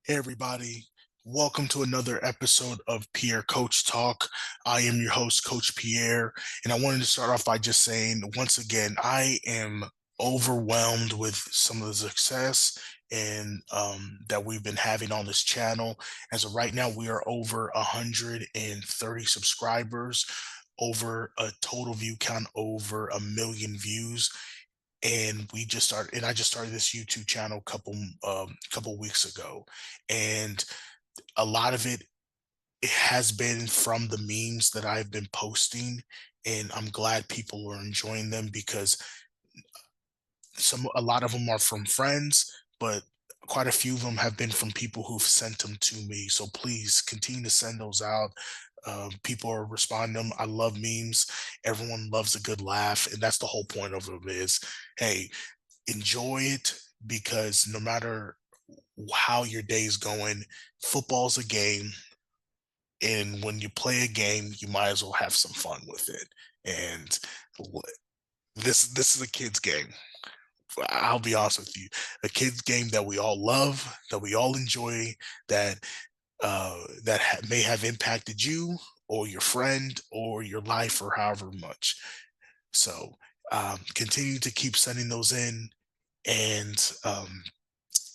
Hey everybody, welcome to another episode of Pierre Coach Talk. I am your host, Coach Pierre, and I wanted to start off by just saying once again, I am overwhelmed with some of the success and that we've been having on this channel. As of right now, we are over 130 subscribers, over a total view count over 1 million views, and I just started this YouTube channel couple weeks ago, and a lot of it has been from the memes that I've been posting, and I'm glad people are enjoying them because a lot of them are from friends, but quite a few of them have been from people who've sent them to me. So please continue to send those out. People are responding to them. I love memes. Everyone loves a good laugh, and that's the whole point of them is, hey, enjoy it because no matter how your day is going, football's a game. And when you play a game, you might as well have some fun with it. And this is a kid's game. I'll be honest with you, a kid's game that we all love, that we all enjoy, that may have impacted you or your friend or your life or however much. So continue to keep sending those in, and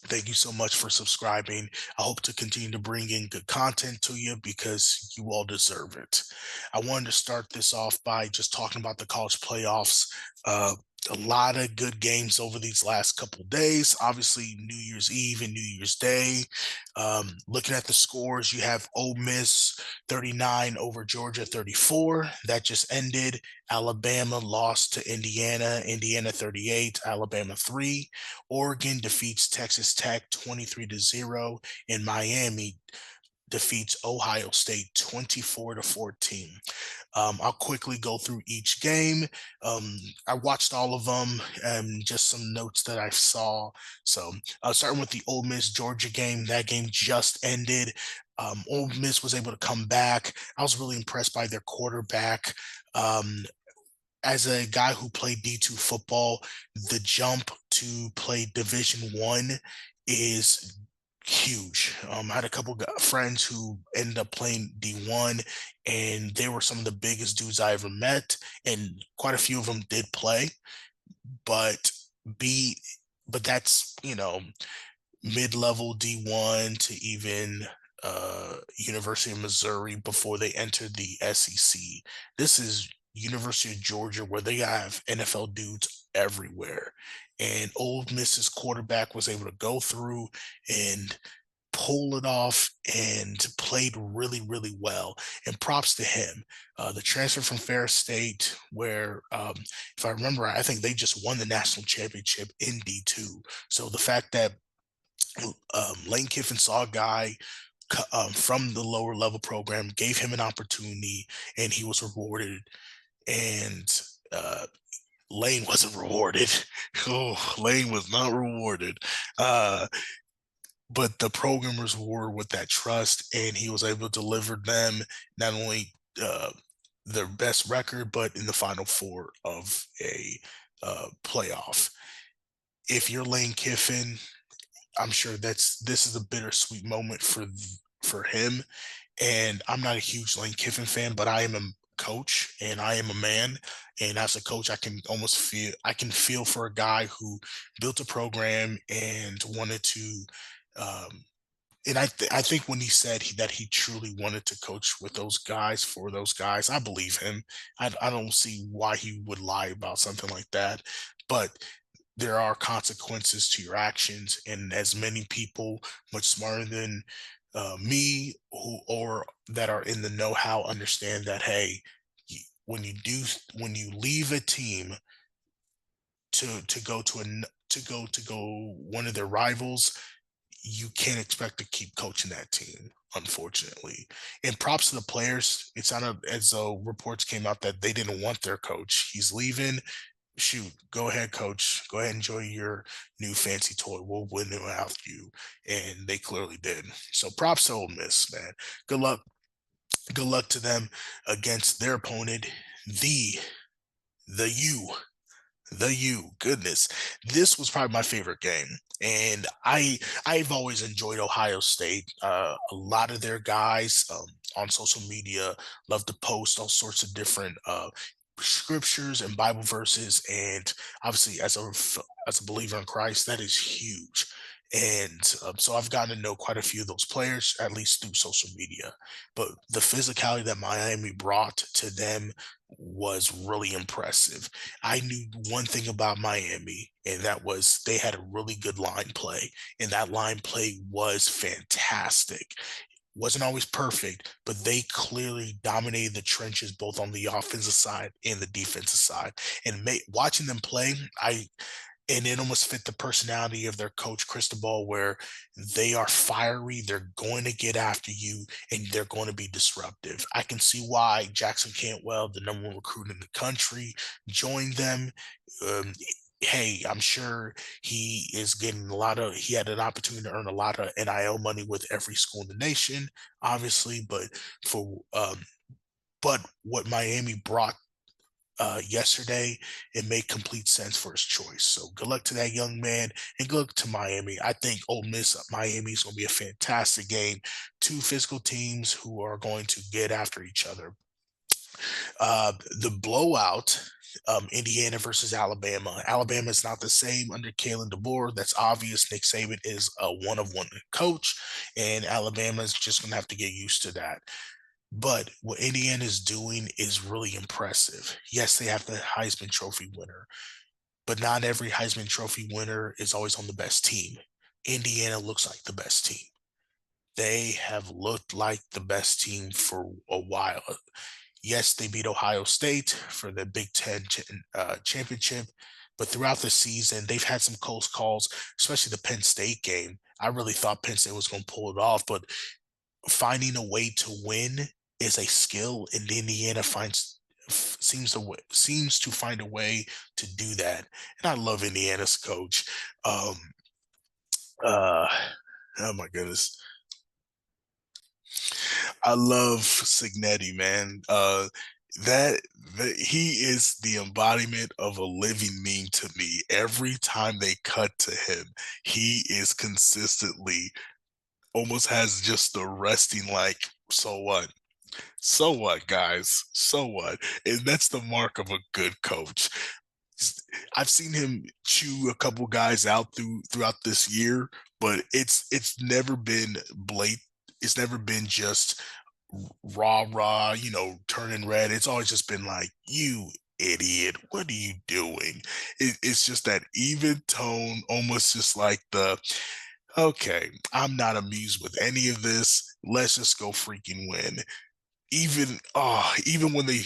thank you so much for subscribing. I hope to continue to bring in good content to you because you all deserve it. I wanted to start this off by just talking about the college playoffs. Uh, a lot of good games over these last couple days. Obviously, New Year's Eve and New Year's Day. Looking at the scores, you have Ole Miss 39 over Georgia 34. That just ended. Alabama lost to Indiana. Indiana 38, Alabama 3. Oregon defeats Texas Tech 23-0, and Miami defeats Ohio State 24-14. I'll quickly go through each game. I watched all of them, and just some notes that I saw. So, starting with the Ole Miss Georgia game, that game just ended. Ole Miss was able to come back. I was really impressed by their quarterback. Um, as a guy who played D2 football, the jump to play Division One is huge. I had a couple friends who ended up playing D1, and they were some of the biggest dudes I ever met, and quite a few of them did play. But B, but that's mid-level D1 to even University of Missouri before they entered the SEC. This is University of Georgia where they have NFL dudes everywhere. And Ole Miss's quarterback was able to go through and pull it off and played really, really well. And props to him. The transfer from Ferris State, where, if I remember, I think they just won the national championship in D2. So the fact that Lane Kiffin saw a guy from the lower level program, gave him an opportunity, and he was rewarded. And Lane wasn't rewarded. Oh, Lane was not rewarded. Uh, but the programmers were with that trust, and he was able to deliver them not only their best record, but in the final four of a playoff. If you're Lane Kiffin, I'm sure this is a bittersweet moment for him. And I'm not a huge Lane Kiffin fan, but I am a coach and I am a man. And as a coach, I can feel for a guy who built a program and wanted to um, I think when he said that he truly wanted to coach with those guys for those guys, I believe him. I don't see why he would lie about something like that. But there are consequences to your actions, and as many people much smarter than me who or that are in the know-how understand that, hey, when you leave a team to go to an to go one of their rivals, you can't expect to keep coaching that team, unfortunately. And props to the players. It sounded as though reports came out that they didn't want their coach. He's leaving. Shoot, go ahead, coach. Go ahead, enjoy your new fancy toy. We'll win it without you. And they clearly did. So props to Ole Miss, man. Good luck. Good luck to them against their opponent, the the U, Goodness, this was probably my favorite game, and I've always enjoyed Ohio State. A lot of their guys on social media love to post all sorts of different scriptures and Bible verses, and obviously, as a believer in Christ, that is huge. And so I've gotten to know quite a few of those players, at least through social media. But the physicality that Miami brought to them was really impressive. I knew one thing about Miami, and that was they had a really good line play, and that line play was fantastic. Wasn't always perfect, but they clearly dominated the trenches both on the offensive side and the defensive side. And watching them play, and it almost fit the personality of their coach Cristobal, where they are fiery, they're going to get after you, and they're going to be disruptive. I can see why Jackson Cantwell, the number one recruit in the country, joined them. Um, hey, I'm sure he had an opportunity to earn a lot of NIL money with every school in the nation, obviously, for but what Miami brought yesterday, it made complete sense for his choice. So good luck to that young man, and good luck to Miami. I think Ole Miss Miami is going to be a fantastic game. Two physical teams who are going to get after each other. The blowout. Indiana versus Alabama. Alabama is not the same under Kalen DeBoer. That's obvious. Nick Saban is a one-of-one coach, and Alabama is just going to have to get used to that. But what Indiana is doing is really impressive. Yes, they have the Heisman Trophy winner, but not every Heisman Trophy winner is always on the best team. Indiana looks like the best team. They have looked like the best team for a while. Yes, they beat Ohio State for the Big Ten championship, but throughout the season, they've had some close calls, especially the Penn State game. I really thought Penn State was going to pull it off, but finding a way to win is a skill, and Indiana seems to find a way to do that. And I love Indiana's coach. Um, uh, oh my goodness, I love Signetti, man. That, that he is the embodiment of a living meme to me. Every time they cut to him, he is consistently almost has just the resting like, so what? So what, guys? So what? And that's the mark of a good coach. I've seen him chew a couple guys out throughout this year, but it's never been blatant. It's never been just rah rah, turning red. It's always just been like, you idiot, what are you doing? It's just that even tone, almost just like okay, I'm not amused with any of this. Let's just go freaking win. Even when they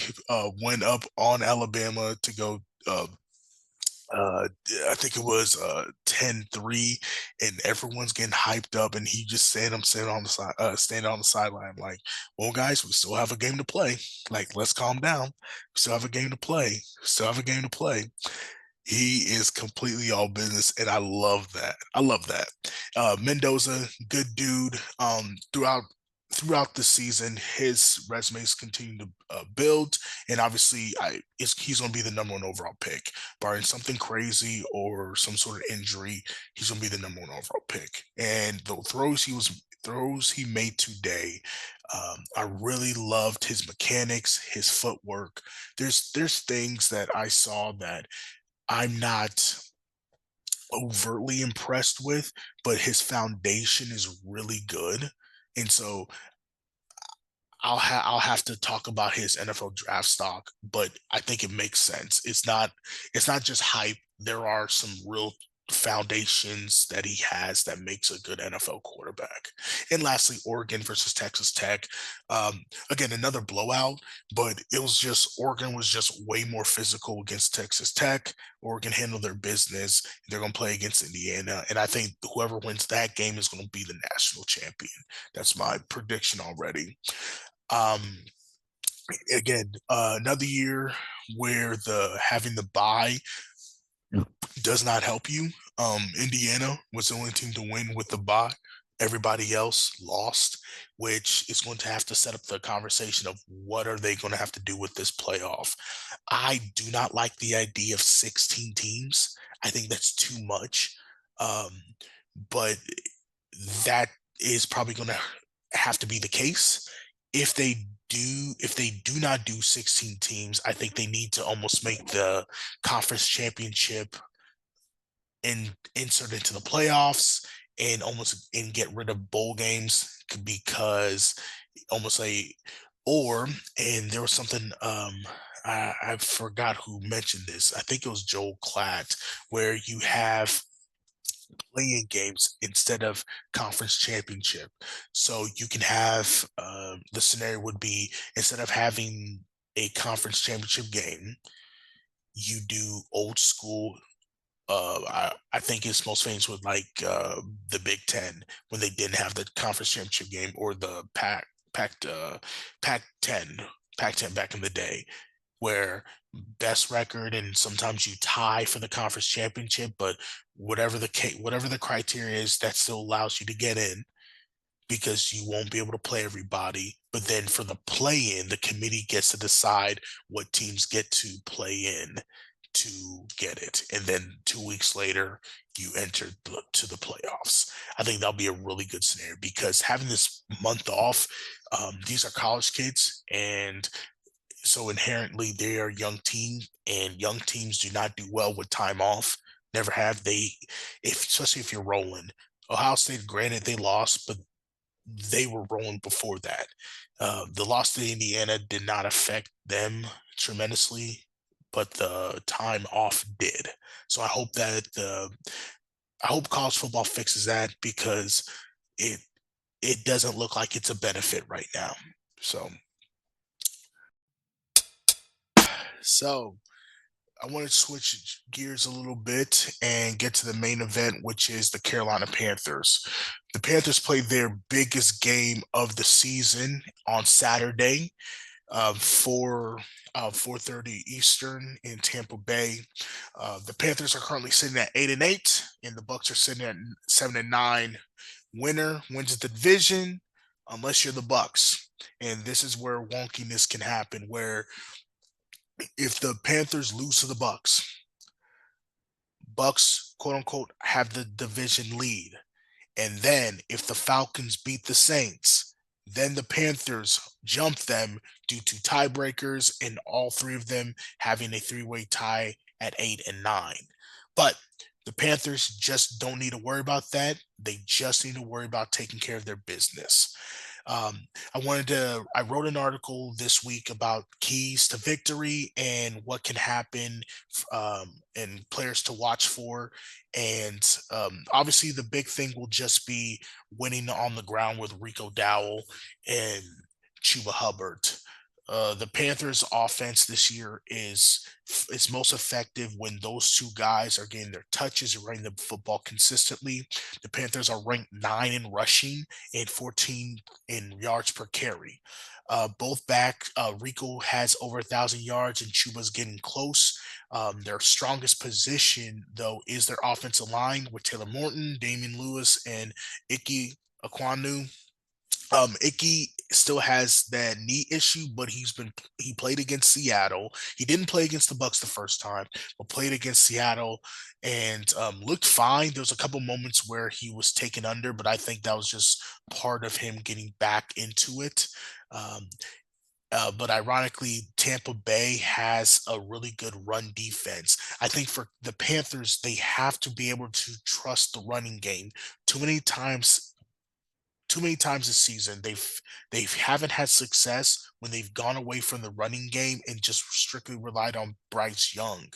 went up on Alabama to go uh I think it was 10-3, and everyone's getting hyped up, and he just standing on the sideline like, well guys, we still have a game to play. Like, let's calm down. We still have a game to play. Still have a game to play. He is completely all business, and I love that. I love that. Mendoza, good dude. Throughout the season, his resumes continue to build, and obviously, he's going to be the number one overall pick. Barring something crazy or some sort of injury, he's going to be the number one overall pick. And the throws he made today, I really loved his mechanics, his footwork. There's things that I saw that I'm not overtly impressed with, but his foundation is really good. And so I'll have to talk about his NFL draft stock, but I think it makes sense. It's not just hype. There are some real foundations that he has that makes a good NFL quarterback. And lastly, Oregon versus Texas Tech. Again, another blowout, but Oregon was just way more physical against Texas Tech. Oregon handled their business. They're going to play against Indiana, and I think whoever wins that game is going to be the national champion. That's my prediction already. Um, Again, another year where the having the bye does not help you. Indiana was the only team to win with the bye, Everybody else lost, which is going to have to set up the conversation of what are they going to have to do with this playoff. I do not like the idea of 16 teams. I think that's too much. Um, but that is probably going to have to be the case. If they do not do 16 teams, I think they need to almost make the conference championship and insert into the playoffs and almost and get rid of bowl games because almost like or and there was something I forgot who mentioned this. I think it was Joel Klatt, where you have playing games instead of conference championship. So you can have the scenario would be instead of having a conference championship game, you do old school. I think it's most famous with the Big Ten when they didn't have the conference championship game or the Pac Pac 10 Pac 10 back in the day, where best record and sometimes you tie for the conference championship, but whatever the criteria is, that still allows you to get in because you won't be able to play everybody. But then for the play in, the committee gets to decide what teams get to play in to get it. And then 2 weeks later, you enter to the playoffs. I think that'll be a really good scenario because having this month off, these are college kids. And so inherently, they are young team, and young teams do not do well with time off. Never have they, if especially if you're rolling. Ohio State, granted, they lost, but they were rolling before that. The loss to Indiana did not affect them tremendously, but the time off did. So I hope college football fixes that because it it doesn't look like it's a benefit right now. So so I want to switch gears a little bit and get to the main event, which is the Carolina Panthers. The Panthers played their biggest game of the season on Saturday, 4:30 Eastern in Tampa Bay. The Panthers are currently sitting at 8-8, and the Bucs are sitting at 7-9. Winner wins the division, unless you're the Bucs. And this is where wonkiness can happen, where if the Panthers lose to the Bucs, quote unquote, have the division lead. And then if the Falcons beat the Saints, then the Panthers jump them due to tiebreakers and all three of them having a three-way tie at 8 and 9. But the Panthers just don't need to worry about that. They just need to worry about taking care of their business. I wrote an article this week about keys to victory and what can happen and players to watch for. And obviously, the big thing will just be winning on the ground with Rico Dowell and Chuba Hubbard. The Panthers' offense this year is most effective when those two guys are getting their touches and running the football consistently. The Panthers are ranked 9 in rushing and 14 in yards per carry. Both back, Rico has over 1,000 yards and Chuba's getting close. Their strongest position, though, is their offensive line with Taylor Morton, Damian Lewis, and Ike Aquanu. Icky still has that knee issue, but he played against Seattle. He didn't play against the Bucks the first time, but played against Seattle and looked fine. There was a couple moments where he was taken under, but I think that was just part of him getting back into it. Um, but ironically, Tampa Bay has a really good run defense. I think for the Panthers, they have to be able to trust the running game. Too many times too many times this season they haven't had success when they've gone away from the running game and just strictly relied on Bryce Young.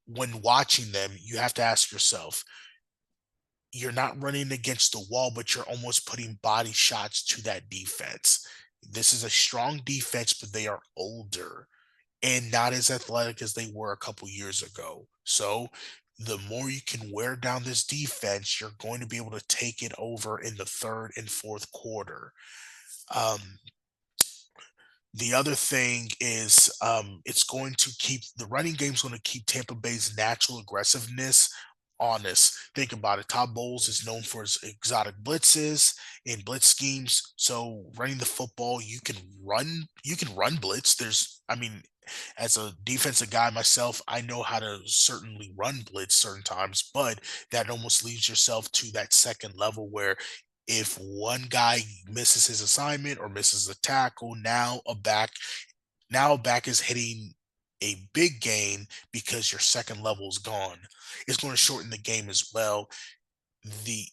When watching them, you have to ask yourself, you're not running against the wall, but you're almost putting body shots to that defense. This is a strong defense, but they are older and not as athletic as they were a couple years ago. So the more you can wear down this defense, you're going to be able to take it over in the third and fourth quarter. Um, the other thing is it's going to keep the running game's going to keep Tampa Bay's natural aggressiveness honest. Think about it. Todd Bowles is known for his exotic blitzes and blitz schemes. So running the football, you can run blitz. I mean, as a defensive guy myself, I know how to certainly run blitz certain times, but that almost leaves yourself to that second level where if one guy misses his assignment or misses a tackle, now a back is hitting a big gain because your second level is gone. It's going to shorten the game as well. The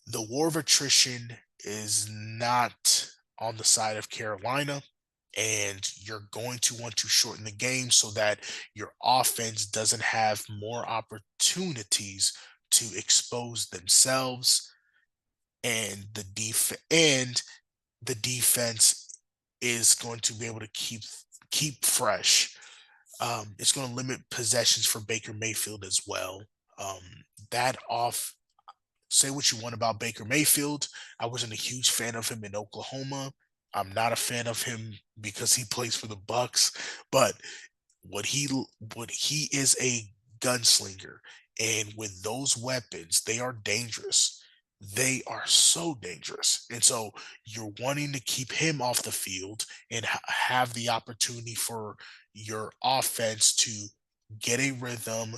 the war of attrition is not on the side of Carolina, and you're going to want to shorten the game so that your offense doesn't have more opportunities to expose themselves, and the defense is going to be able to keep fresh. It's going to limit possessions for Baker Mayfield as well. Um, that off Say what you want about Baker Mayfield. I wasn't a huge fan of him in Oklahoma. I'm not a fan of him because he plays for the Bucs, but what he is a gunslinger, and with those weapons, they are dangerous. They are so dangerous, and so you're wanting to keep him off the field and have the opportunity for your offense to get a rhythm,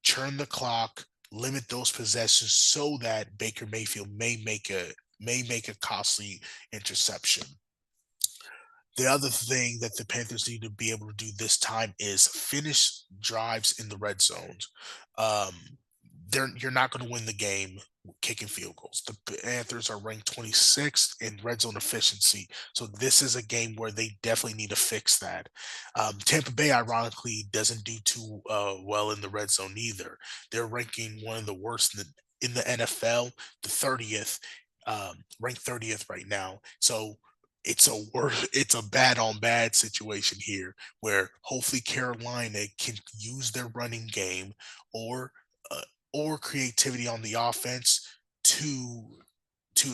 turn the clock, limit those possessions so that Baker Mayfield may make a costly interception. The other thing that the Panthers need to be able to do this time is finish drives in the red zone. Um, you're not going to win the game kicking field goals. The Panthers are ranked 26th in red zone efficiency, so this is a game where they definitely need to fix that. Tampa Bay, ironically, doesn't do too well in the red zone either. They're ranking one of the worst in the NFL, the 30th, ranked 30th right now. So it's a bad on bad situation here where hopefully Carolina can use their running game or uh, or creativity on the offense to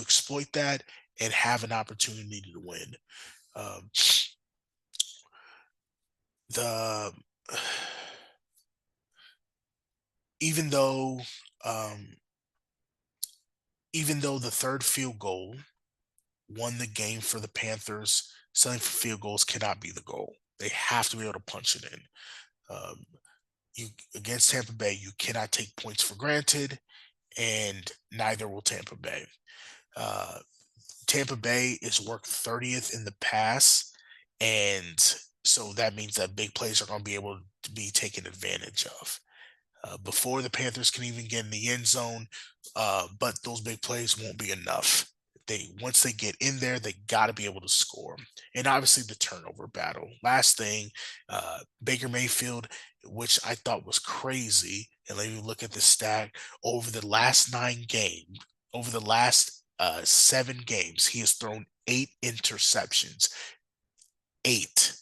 exploit that and have an opportunity to win. Um, the even though um, even though the third field goal won the game for the Panthers, selling for field goals cannot be the goal. They have to be able to punch it in. Um, you Against Tampa Bay, you cannot take points for granted, and neither will Tampa Bay. Uh, Tampa Bay is worked 30th in the pass, and so that means that big plays are going to be able to be taken advantage of before the Panthers can even get in the end zone. But those big plays won't be enough. Once they get in there, they got to be able to score. And obviously the turnover battle. Last thing, Baker Mayfield, which I thought was crazy. And let me look at the stat over the last 9 games. Over the last 7 games, he has thrown 8 interceptions. 8.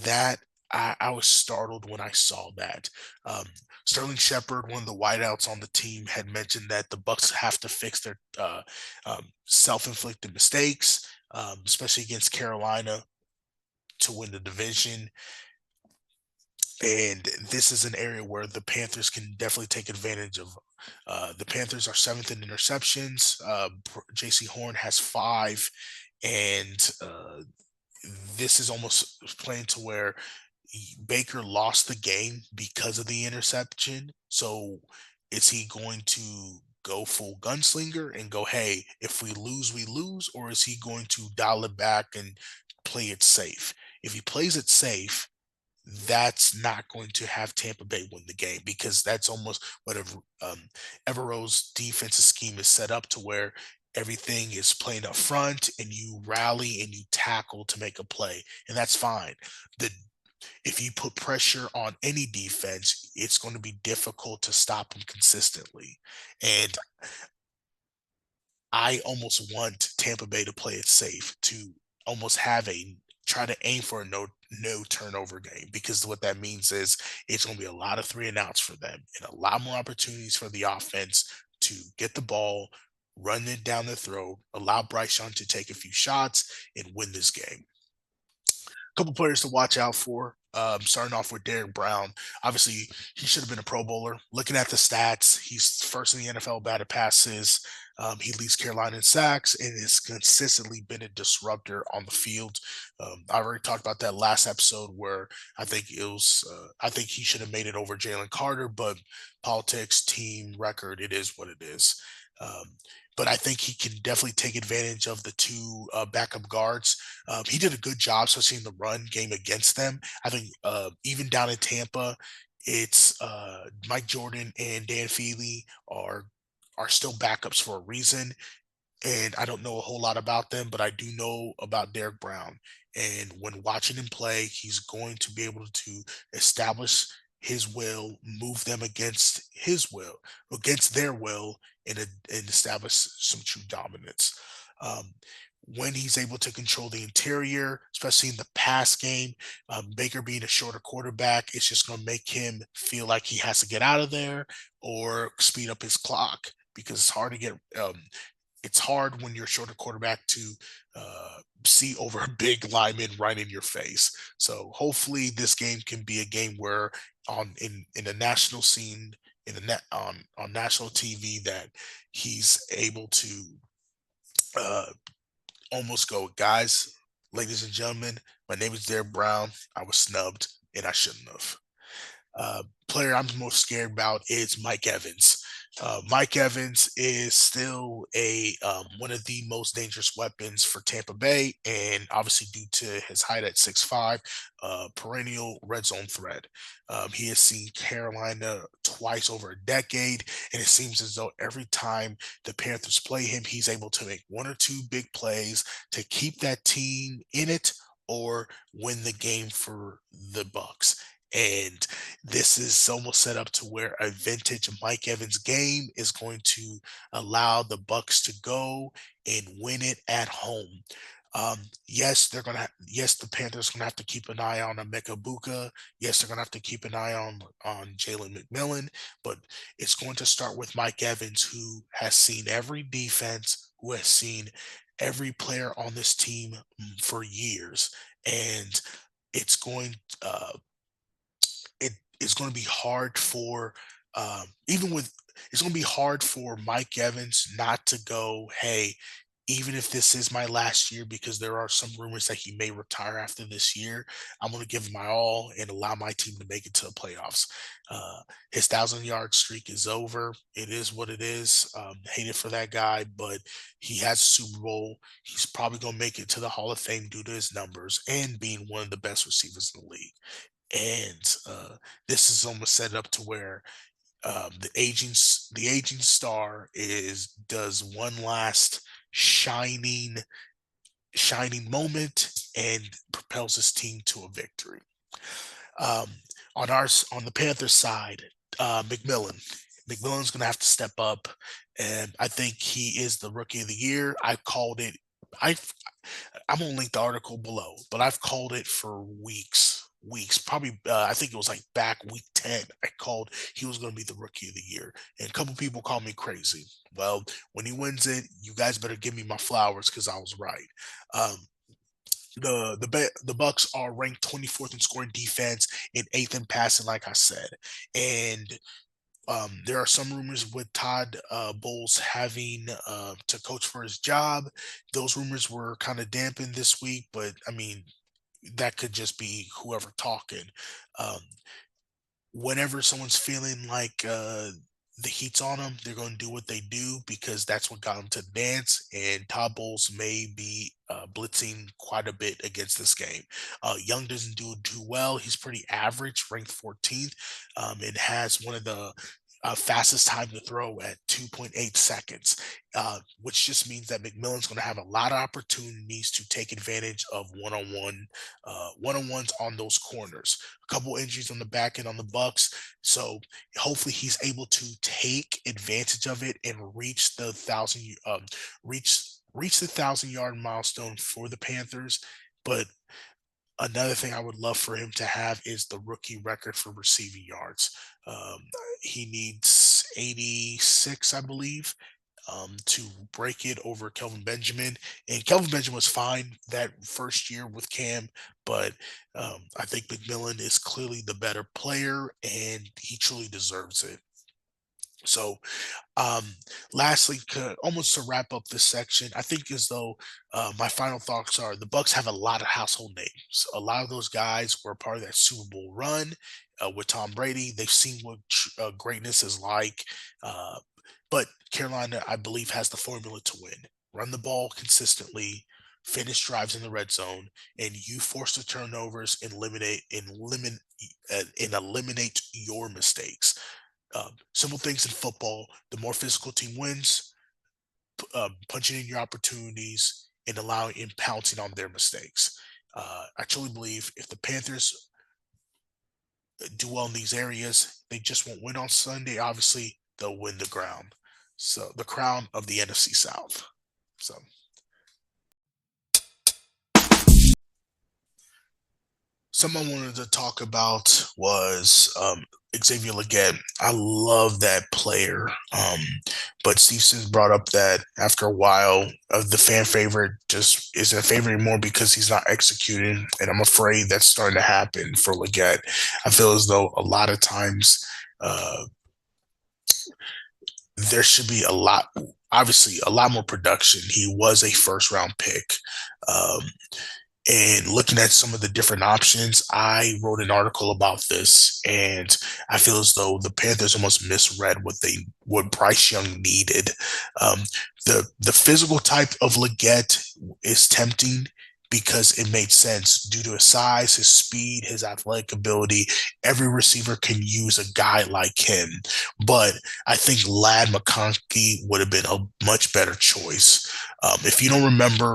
That I was startled when I saw that. Um, Sterling Shepard, one of the wideouts on the team, had mentioned that the Bucs have to fix their self-inflicted mistakes, especially against Carolina to win the division. And this is an area where the Panthers can definitely take advantage of. The Panthers are seventh in interceptions. J.C. Horn has 5, and this is almost playing to where Baker lost the game because of the interception. So is he going to go full gunslinger and go, hey, if we lose, we lose? Or is he going to dial it back and play it safe? If he plays it safe, that's not going to have Tampa Bay win the game because that's almost what Evero's defensive scheme is set up to where everything is playing up front and you rally and you tackle to make a play, and that's fine. The If you put pressure on any defense, it's going to be difficult to stop them consistently. And I almost want Tampa Bay to play it safe to almost try to aim for a no turnover game because what that means is it's going to be a lot of 3 and outs for them and a lot more opportunities for the offense to get the ball, run it down the throat, allow Bryce Young to take a few shots and win this game. couple players to watch out for. Starting off with Derek Brown. Obviously, he should have been a Pro Bowler. Looking at the stats, he's first in the NFL batted passes. He leads Carolina in sacks and has consistently been a disruptor on the field. I already talked about that last episode where I think he should have made it over Jalen Carter, but politics, team record, it is what it is. Um, but I think he can definitely take advantage of the two backup guards. He did a good job, especially in the run game against them. I think even down in Tampa, it's Mike Jordan and Dan Feely are still backups for a reason, and I don't know a whole lot about them, but I do know about Derek Brown. And when watching him play, he's going to be able to establish his will, move them against his will, against their will, and establish some true dominance. Um, when he's able to control the interior, especially in the pass game, Baker being a shorter quarterback, it's just going to make him feel like he has to get out of there or speed up his clock because it's hard when you're a shorter quarterback to see over a big lineman right in your face. So hopefully this game can be a game where in the national scene in the net on national TV that he's able to uh, almost go, guys, ladies and gentlemen, my name is Derek Brown. I was snubbed and I shouldn't have. Player I'm most scared about is Mike Evans. Mike Evans is still a one of the most dangerous weapons for Tampa Bay, and obviously due to his height at 6'5", perennial red zone threat. He has seen Carolina twice over a decade, and it seems as though every time the Panthers play him, he's able to make one or two big plays to keep that team in it or win the game for the Bucs. And this is almost set up to where a vintage Mike Evans game is going to allow the Bucks to go and win it at home. Yes, yes, the Panthers gonna have to keep an eye on Emeka Buka. Yes, they're gonna have to keep an eye on Jalen McMillan, but it's going to start with Mike Evans, who has seen every defense, who has seen every player on this team for years, and it's going it is going to be hard for even with it's going to be hard for Mike Evans not to go, hey, even if this is my last year, because there are some rumors that he may retire after this year, I'm going to give my all and allow my team to make it to the playoffs. Uh, his 1,000 yard streak is over. It is what it is. Hate it for that guy, but he has a Super Bowl. He's probably going to make it to the Hall of Fame due to his numbers and being one of the best receivers in the league. And this is almost set up to where the aging star is does one last shining shining moment and propels his team to a victory. Um, on the Panthers side, McMillan's going to have to step up, and I think he is the rookie of the year. I called it. I I'm gonna link the article below, but I've called it for weeks. Probably, I think it was like back week 10. I called he was going to be the rookie of the year, and a couple people called me crazy. Well, when he wins it, you guys better give me my flowers because I was right. Um, the Bucks are ranked 24th in scoring defense and eighth in passing, like I said, and there are some rumors with Todd Bowles having to coach for his job. Those rumors were kind of dampened this week, but I mean, that could just be whoever talking. Um, Whenever someone's feeling like the heat's on them, they're going to do what they do because that's what got them to the dance. And Todd Bowles may be blitzing quite a bit against this game. Young doesn't do too well. He's pretty average, ranked 14th, and has one of the fastest time to throw at 2.8 seconds, which just means that McMillan's going to have a lot of opportunities to take advantage of one-on-ones on those corners. A couple injuries on the back end on the Bucks, so hopefully he's able to take advantage of it and reach the 1,000 yard milestone for the Panthers. But another thing I would love for him to have is the rookie record for receiving yards. Um, he needs 86, I believe. to break it over Kelvin Benjamin. And Kelvin Benjamin was fine that first year with Cam, but I think McMillan is clearly the better player and he truly deserves it. So um, lastly, almost to wrap up this section, I think as though my final thoughts are the Bucks have a lot of household names. A lot of those guys were part of that Super Bowl run with Tom Brady. They've seen what greatness is like. Uh, but Carolina, I believe, has the formula to win. Run the ball consistently, finish drives in the red zone, and you force the turnovers and eliminate your mistakes. Simple things in football. The more physical team wins, punching in your opportunities and allowing and pouncing on their mistakes. I truly believe if the Panthers do well in these areas, they just won't win on Sunday. Obviously, they'll win the ground. So the crown of the NFC South. So someone wanted to talk about was Xavier Legette. I love that player. But Steve brought up that after a while, the fan favorite just isn't a favorite anymore because he's not executing. And I'm afraid that's starting to happen for Legette. I feel as though a lot of times there should be obviously, a lot more production. He was a first round pick. Um, and looking at some of the different options, I wrote an article about this, and I feel as though the Panthers almost misread what Bryce Young needed. Um, the physical type of Legette is tempting because it made sense due to his size, his speed, his athletic ability. Every receiver can use a guy like him, but I think Lad McConkey would have been a much better choice. If you don't remember,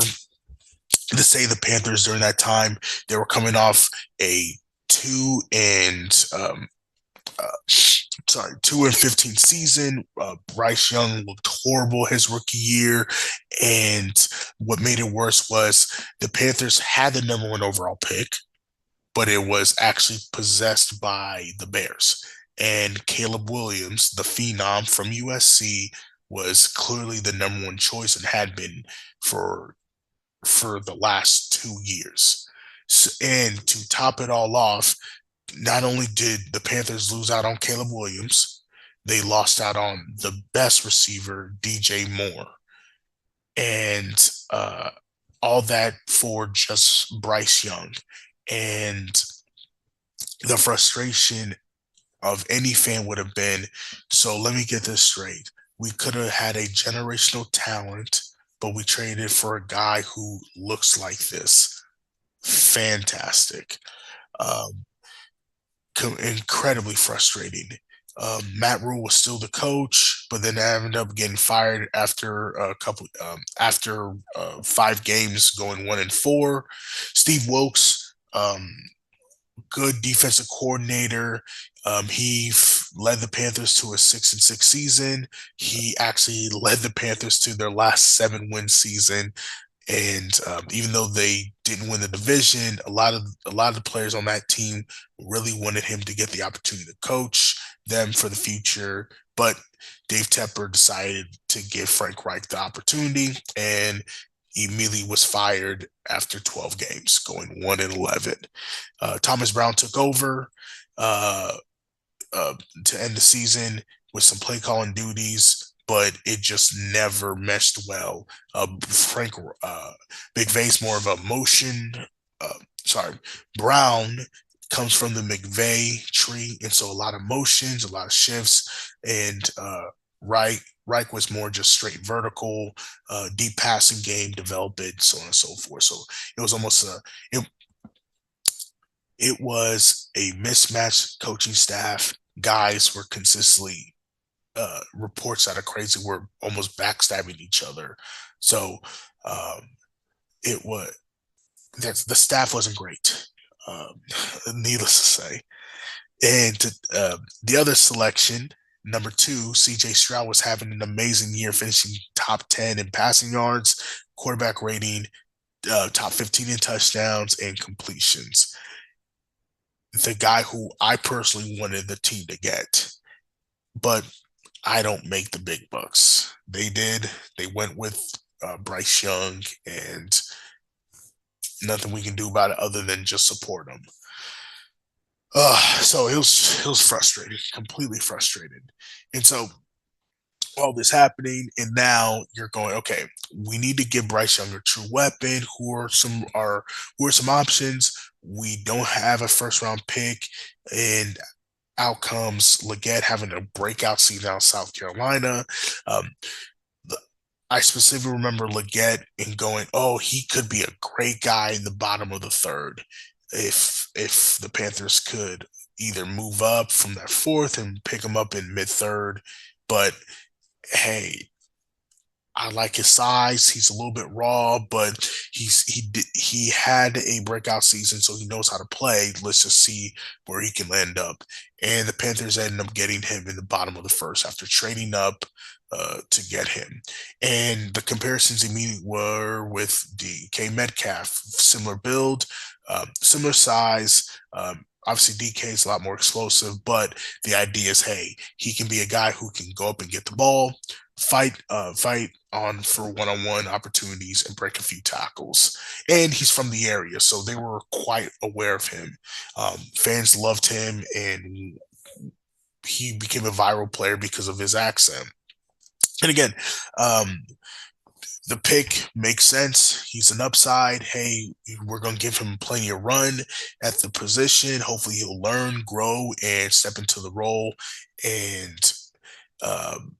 to say the Panthers during that time, they were coming off a 2-15 season. Bryce Young looked horrible his rookie year, and what made it worse was the Panthers had the number one overall pick, but it was actually possessed by the Bears. And Caleb Williams, the phenom from USC, was clearly the number one choice and had been for the last 2 years. So, and to top it all off, not only did the Panthers lose out on Caleb Williams, they lost out on the best receiver, DJ Moore. And all that for just Bryce Young. And the frustration of any fan would have been, so let me get this straight. We could have had a generational talent, but we traded for a guy who looks like this. Fantastic. Um, Incredibly frustrating. Matt Rule was still the coach, but then ended up getting fired after after 5 games, going 1-4. Steve Wilkes, good defensive coordinator. He led the Panthers to a 6-6 season. He actually led the Panthers to their last 7-win season. And even though they didn't win the division, a lot of the players on that team really wanted him to get the opportunity to coach them for the future. But Dave Tepper decided to give Frank Reich the opportunity, and he immediately was fired after 12 games, going 1-11. Thomas Brown took over to end the season with some play calling duties, but it just never meshed well. Big V's more of a motion. Brown comes from the McVay tree, and so a lot of motions, a lot of shifts, and Reich was more just straight vertical, deep passing game, develop it, so on and so forth. So it was almost it was a mismatched coaching staff. Guys were consistently reports that are crazy were almost backstabbing each other. So it was that the staff wasn't great, needless to say. And the other selection, number 2, CJ Stroud was having an amazing year, finishing top 10 in passing yards, quarterback rating, top 15 in touchdowns and completions. The guy who I personally wanted the team to get, but I don't make the big bucks. they did. They went with Bryce Young, and nothing we can do about it other than just support him. So it was frustrating, completely frustrated. And so all this happening, and now you're going, okay, we need to give Bryce Young a true weapon. Who are some options? We don't have a first round pick, and out comes Legette having a breakout season out of South Carolina. Um, I specifically remember Legette and going, "Oh, he could be a great guy in the bottom of the third if the Panthers could either move up from that fourth and pick him up in mid third." But hey, I like his size. He's a little bit raw, but he had a breakout season, so he knows how to play. Let's just see where he can end up. And the Panthers ended up getting him in the bottom of the first after trading up to get him. And the comparisons immediately were with DK Metcalf, similar build, similar size. Obviously, DK is a lot more explosive, but the idea is, hey, he can be a guy who can go up and get the ball, fight on for one-on-one opportunities and break a few tackles. And he's from the area, so they were quite aware of him. Fans loved him, and he became a viral player because of his accent. And again, um, the pick makes sense. He's an upside. Hey, we're going to give him plenty of run at the position. Hopefully, he'll learn, grow, and step into the role. And um,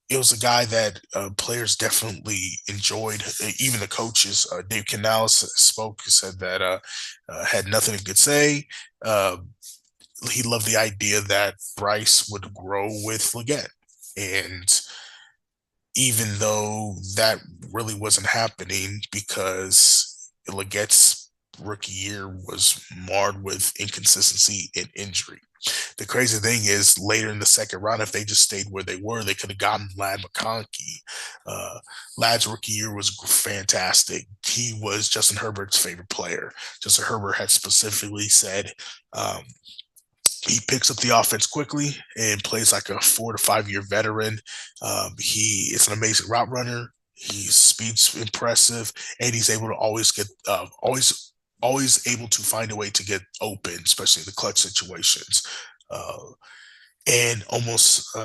it was a guy that players definitely enjoyed. Even the coaches, Dave Canales spoke, said that had nothing he could say. Uh, he loved the idea that Bryce would grow with Legette. And even though that really wasn't happening because Legette's rookie year was marred with inconsistency and injury. The crazy thing is, later in the second round, if they just stayed where they were, they could have gotten Ladd McConkey. Ladd's rookie year was fantastic. He was Justin Herbert's favorite player. Justin Herbert had specifically said he picks up the offense quickly and plays like a 4 to 5 year veteran. He is an amazing route runner. His speed's impressive, and he's able to always able to find a way to get open, especially in the clutch situations. Uh, and almost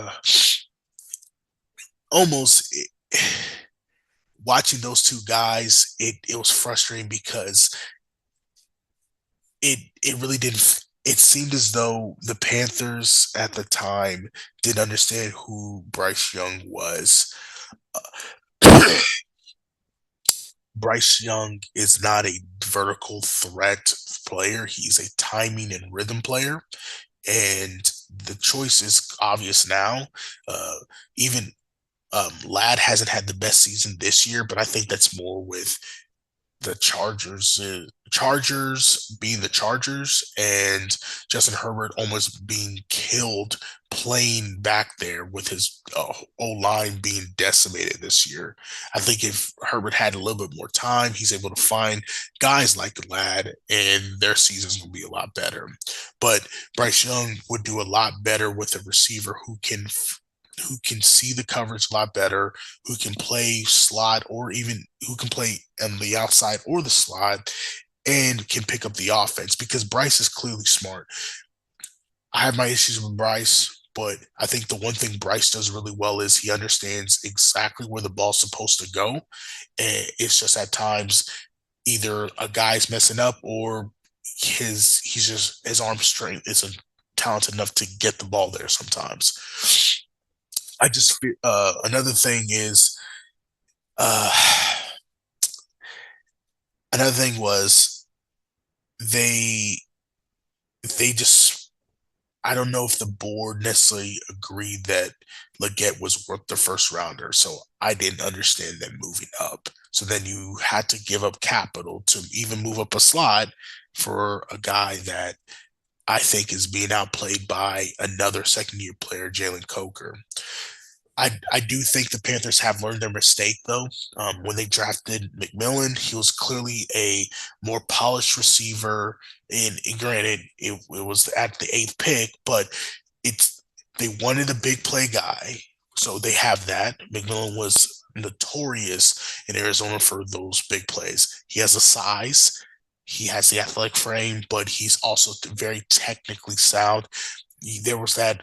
watching those two guys, it was frustrating because it really didn't. It seemed as though the Panthers at the time didn't understand who Bryce Young was. Bryce Young is not a vertical threat player. He's a timing and rhythm player. And the choice is obvious now. Even Ladd hasn't had the best season this year, but I think that's more with the Chargers being the Chargers, and Justin Herbert almost being killed playing back there with his O-line being decimated this year. I think if Herbert had a little bit more time, he's able to find guys like Ladd, and their season's going to be a lot better. But Bryce Young would do a lot better with a receiver who can see the coverage a lot better, who can play slot, or even who can play on the outside or the slot and can pick up the offense, because Bryce is clearly smart. I have my issues with Bryce, but I think the one thing Bryce does really well is he understands exactly where the ball's supposed to go. And it's just at times either a guy's messing up or his arm strength isn't talented enough to get the ball there sometimes. I just feel another thing is uh, another thing was they they just, I don't know if the board necessarily agreed that Legette was worth the first rounder, so I didn't understand them moving up. So then you had to give up capital to even move up a slot for a guy that I think is being outplayed by another second year player, Jalen Coker. I do think the Panthers have learned their mistake, though. When they drafted McMillan, he was clearly a more polished receiver. And granted, it was at the eighth pick, but it's they wanted a big play guy. So they have that. McMillan was notorious in Arizona for those big plays. He has a size, he has the athletic frame, but he's also very technically sound. There was that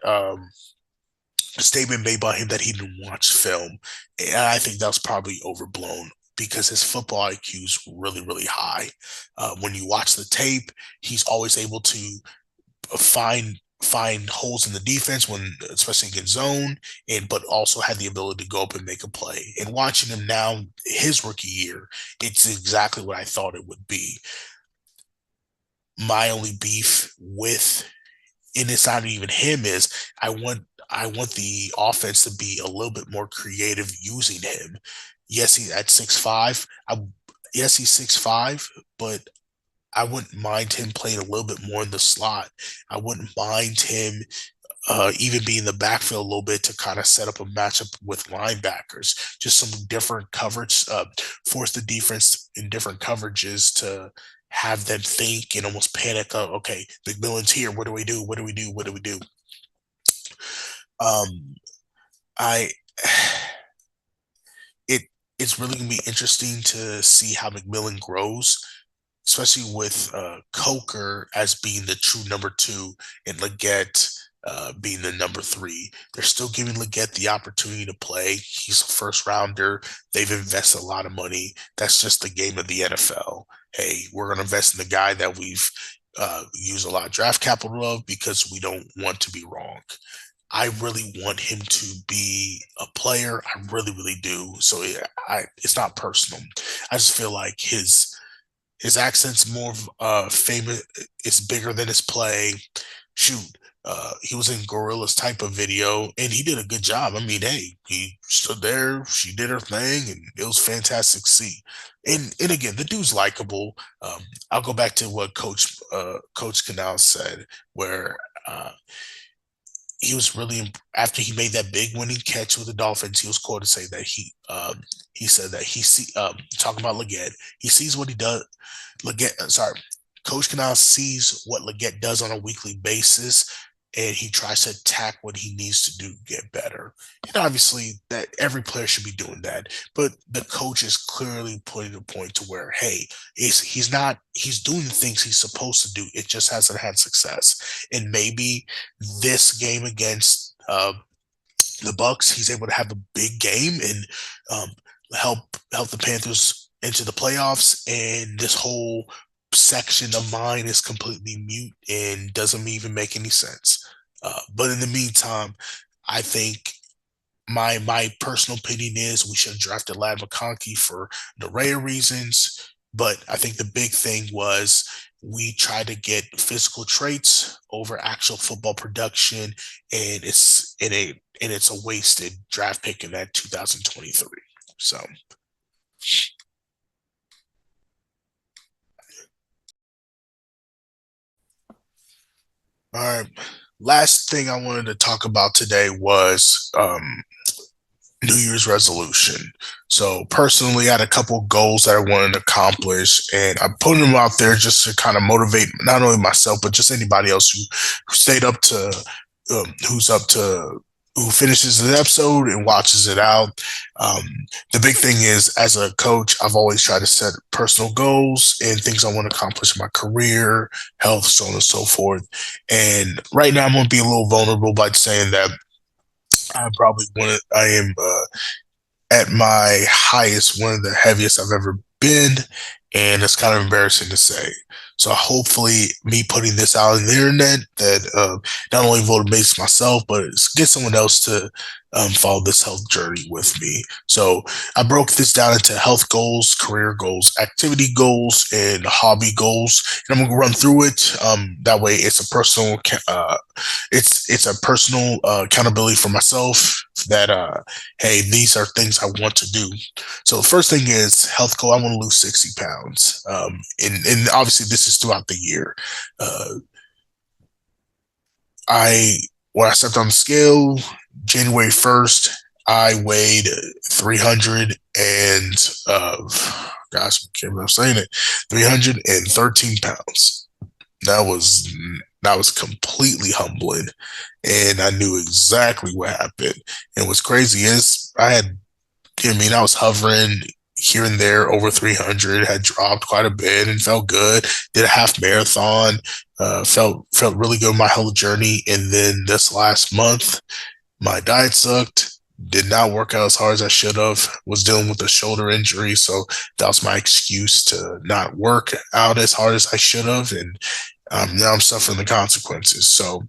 statement made by him that he didn't watch film, and I think that was probably overblown because his football IQ is really, really high. When you watch the tape, he's always able to find holes in the defense when, especially against zone, and but also had the ability to go up and make a play. And watching him now, his rookie year, it's exactly what I thought it would be. My only beef with, and it's not even him, is I want the offense to be a little bit more creative using him. Yes, he's at 6'5". Yes, he's 6'5", but I wouldn't mind him playing a little bit more in the slot. I wouldn't mind him even be in the backfield a little bit to kind of set up a matchup with linebackers. Just some different coverage, force the defense in different coverages to have them think and almost panic. Okay, McMillan's here. What do we do? What do we do? What do we do? Um, I it it's really gonna be interesting to see how McMillan grows, especially with Coker as being the true number two and Legette being the number three. They're still giving Legette the opportunity to play. He's a first rounder. They've invested a lot of money. That's just the game of the NFL. Hey, we're going to invest in the guy that we've used a lot of draft capital of because we don't want to be wrong. I really want him to be a player. I really, really do. So it's not personal. I just feel like his accent's more famous. It's bigger than his play. Shoot, he was in Gorilla's type of video, and he did a good job. I mean, hey, he stood there, she did her thing, and it was fantastic to see. And again, the dude's likable. I'll go back to what Coach Canal said, where he was really, after he made that big winning catch with the Dolphins, he was quoted saying that he said that he see talking about Legette, he sees what he does. Coach Canal sees what Legette does on a weekly basis, and he tries to attack what he needs to do to get better. And obviously, that every player should be doing that, but the coach is clearly putting a point to where, hey, he's doing the things he's supposed to do. It just hasn't had success, and maybe this game against the Bucs, he's able to have a big game and help the Panthers into the playoffs. And this whole section of mine is completely mute and doesn't even make any sense. But in the meantime, I think my personal opinion is we should have drafted Lad McConkey for an array of reasons. But I think the big thing was we tried to get physical traits over actual football production, and it's a wasted draft pick in that 2023. So. All right. Last thing I wanted to talk about today was New Year's resolution. So personally, I had a couple goals that I wanted to accomplish, and I'm putting them out there just to kind of motivate not only myself but just anybody else who stayed up to, who's up to, who finishes the episode and watches it out. Um, the big thing is, as a coach, I've always tried to set personal goals and things I want to accomplish in my career, health, so on and so forth. And right now, I'm going to be a little vulnerable by saying that I am at my highest, one of the heaviest I've ever been, and it's kind of embarrassing to say. So hopefully, me putting this out on the internet that not only motivates myself, but get someone else to follow this health journey with me. So I broke this down into health goals, career goals, activity goals, and hobby goals, and I'm gonna run through it. That way, it's a personal, it's a personal accountability for myself. That hey, these are things I want to do. So the first thing is health goal. I want to lose 60 pounds. And obviously this is throughout the year. Uh, I when I stepped on the scale January 1st, I weighed 300 and gosh, I can't remember saying it, 313 pounds. That was That was completely humbling, and I knew exactly what happened. And what's crazy is I was hovering here and there over 300, had dropped quite a bit and felt good. Did a half marathon, felt really good in my health journey. And then this last month, my diet sucked. Did not work out as hard as I should have. Was dealing with a shoulder injury, so that was my excuse to not work out as hard as I should have. And now I'm suffering the consequences. So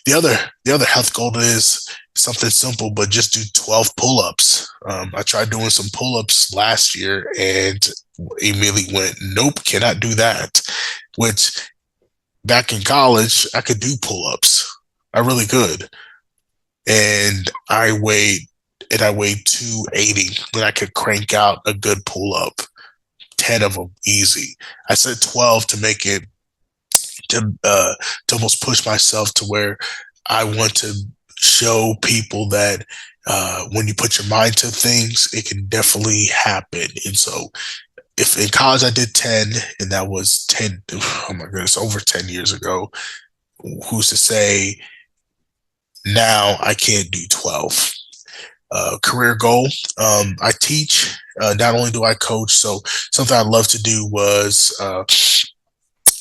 the other health goal is something simple, but just do 12 pull-ups. I tried doing some pull-ups last year and immediately went, nope, cannot do that. Which back in college, I could do pull-ups. I really could. And I weighed 280 when I could crank out a good pull-up, 10 of them easy. I said 12 to make it to almost push myself to where I want to show people that when you put your mind to things, it can definitely happen. And so, if in college I did 10, and that was 10, oh my goodness, over 10 years ago, who's to say now I can't do 12? Career goal. I teach. Not only do I coach, so something I love to do was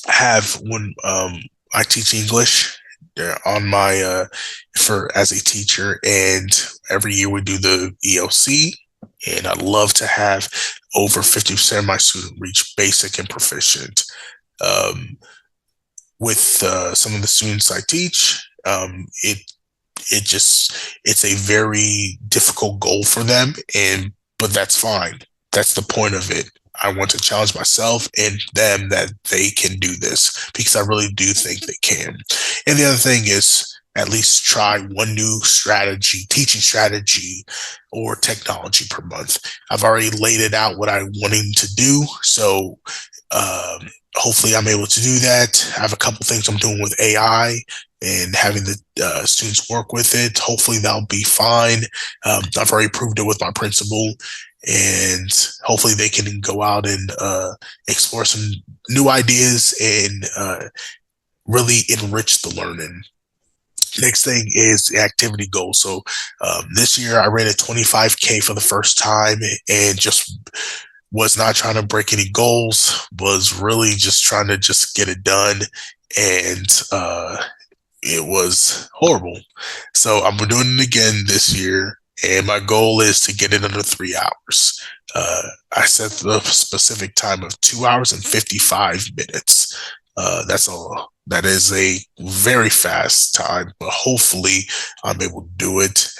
have when I teach English on my for as a teacher, and every year we do the EOC, and I love to have over 50% of my students reach basic and proficient. Um, with some of the students I teach, it's a very difficult goal for them, and but that's fine. That's the point of it. I want to challenge myself and them that they can do this because I really do think they can. And the other thing is at least try one new strategy, teaching strategy or technology per month. I've already laid it out what I'm wanting to do. So hopefully I'm able to do that. I have a couple things I'm doing with AI and having the students work with it. Hopefully that'll be fine. I've already proved it with my principal, and hopefully they can go out and explore some new ideas and really enrich the learning. Next thing is the activity goal. So this year I ran a 25K for the first time and just was not trying to break any goals, was really just trying to just get it done. And it was horrible. So I'm doing it again this year, and my goal is to get it under 3 hours. I set the specific time of 2 hours and 55 minutes. That is a very fast time, but hopefully I'm able to do it.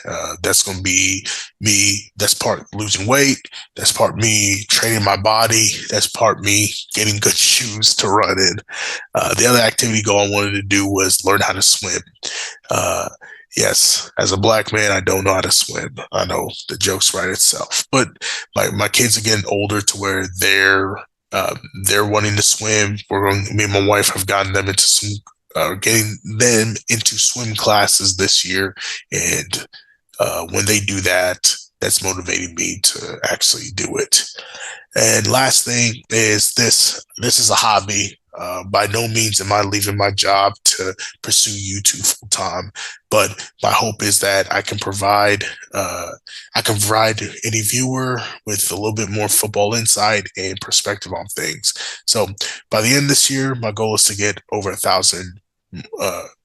That's going to be me. That's part losing weight. That's part me training my body. That's part me getting good shoes to run in. The other activity goal I wanted to do was learn how to swim. Yes, as a black man, I don't know how to swim. I know the joke's right itself, but my kids are getting older to where they're wanting to swim. Me and my wife have gotten them into getting them into swim classes this year, and when they do that, that's motivating me to actually do it. And last thing is this. This is a hobby. By no means am I leaving my job to pursue YouTube full time, but my hope is that I can provide any viewer with a little bit more football insight and perspective on things. So by the end of this year, my goal is to get over 1,000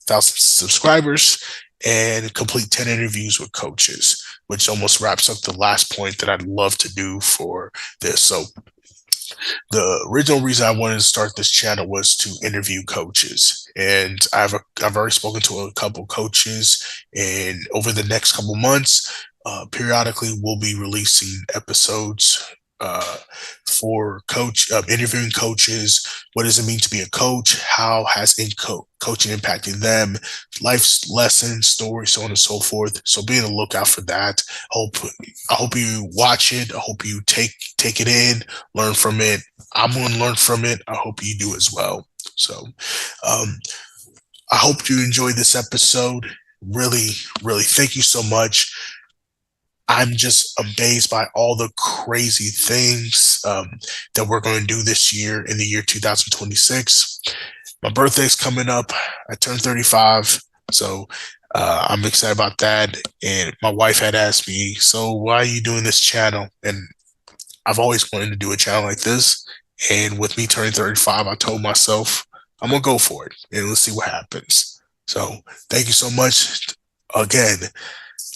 subscribers and complete 10 interviews with coaches, which almost wraps up the last point that I'd love to do for this. So the original reason I wanted to start this channel was to interview coaches, and I've already spoken to a couple coaches, and over the next couple months, periodically we'll be releasing episodes for interviewing coaches. What does it mean to be a coach? How has coaching impacted them? Life's lessons, stories, so on and so forth. So be on the lookout for that. I hope you watch it. I hope you take it in, learn from it. I'm going to learn from it. I hope you do as well. So I hope you enjoyed this episode. Really, really, thank you so much. I'm just amazed by all the crazy things that we're going to do this year in the year 2026. my birthday's coming up. I turned 35. So I'm excited about that. And my wife had asked me, so why are you doing this channel? And I've always wanted to do a channel like this. And with me turning 35, I told myself, I'm going to go for it and let's see what happens. So thank you so much. Again,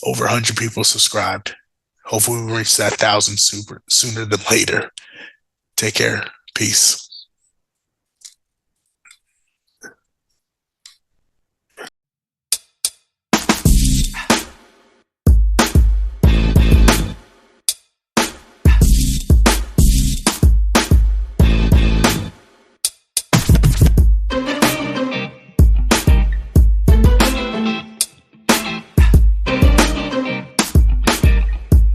over 100 people subscribed. Hopefully we reach that 1,000 sooner than later. Take care. Peace.